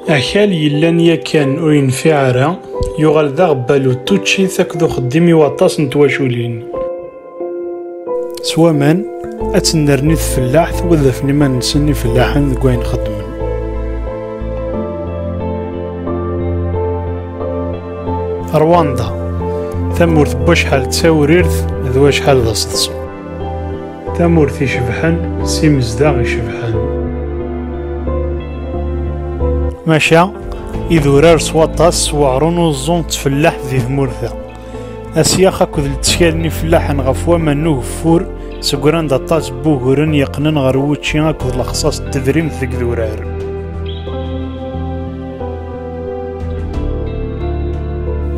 أكال يلان يكان ور ينفع راه يغال ذا غبالو توتشي تاكدو خديمي واطاس نتواشولين سوا من أتنرني فلاح توظفني ما نسني فلاحا كواين خدمن. رواندا ثمورث بوشحال تساوريرث ذو شحال ذا صدصو ثمورث يشبحن سيمزداغ يشبحن ماشا إذورار سواطاس وعرون وزون تفلاح ذي ثمورثا أسياخ أكد التسكالني فلاحا غفوا منو فور سكران داطاس بوغورن يقنن غروتشي أكد الخصاص التدريم ذيك ذورار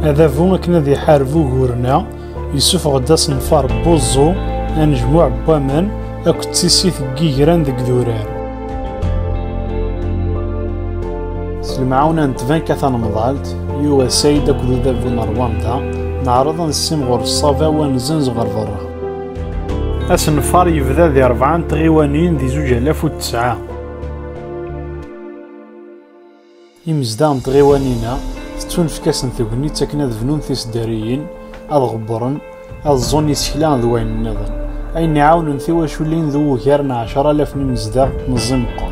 هذا فون كنا ذي حارفو غورنا يوسف غداس نفار بوزو أنجموع بوامان أكد تيسي ثقيقران ذيك ذورار سلمعونا نتفان كثان مضالت يو سيد أكدو ذا فون رواندا نعرض نسيم غور الصافا ونزنز غير برا أسنفار يبدا ذي 4 تغيوانين ذي 2009 إمزدان تغيوانينا تتونفكاسن ثقني تاكنا ذفنون تيسداريين أذ غبرن أذ ظن يسكلان ذوين النظر أي نعاون ثواشولين ذو غيرنا 10,000 مزدا نزمقا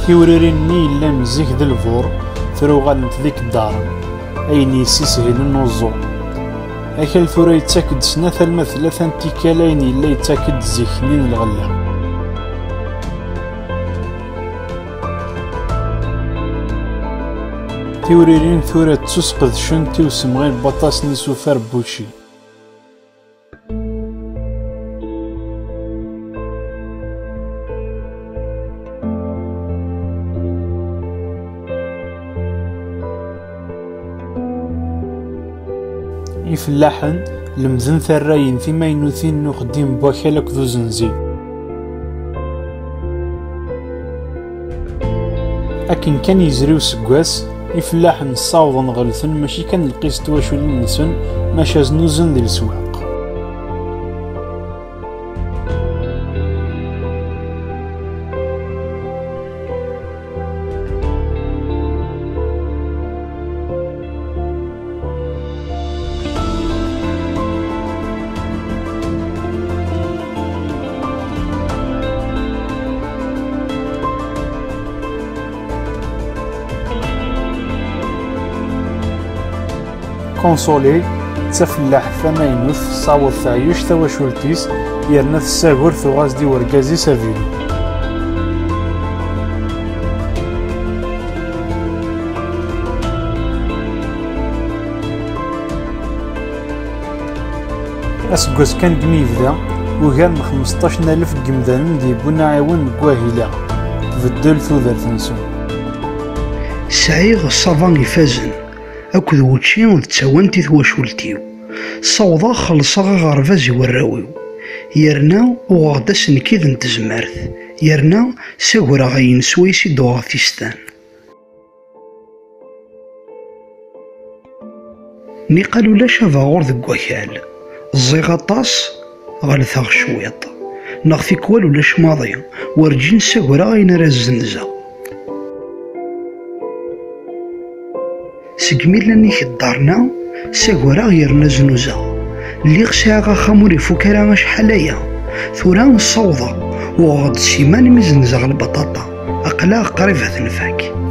ثوريرين ني إلا مزيك ذا الفور ثروغال ذيك الدارن أين يسيسهل النوزو أكل ثورا يتاكد سنة ثلمة 3 تيكالين إلا يتاكد زيكنين الغلا ثوريرين ثورا تسقذ شنتي وسمغين بطاس نسوفار بوشي يفلاحن لمذن ثراين ثما ينوثين نخدم بوكالك ذو زنزي أكن كان يزريو سكواس يفلاحن صاوضن غلثن ماشي كان القيس تواشولين نسن ماشا زنوزن ذي السواق كونسولي تفلاح ثماينوث صاوض ثايوش تواشولتيس يرنا الساغور ثغاز دي ورقازي سافيلو أسقوس كان قميفدا وكان 15,000 قمدان دي بنا عيون قواهيلا تبدل ثوذر ثنسون سعيغ الصافان يفازن أكد وتشي وتساوانتي ثواشولتيو صوضا خلصا غرفازي وراويو يرنا وغداس نكيد نتزمارث يرنا ساغورا غاين سويسي دوغاثيستان نيقالو لا شافا غور ذك وكال الزيغاطاس غالثاغ شويط نغفي كوالو لاش ماضي ورجين ساغورا غاين رازنزا سقميلا نيك الدارنا ساغورا غيرنا زنوزا اللي غساغا خاموري فوكرا شحالايا ثورا نصوضا وغد سيمان مزنزا البطاطا أقلا قريبة تنفاك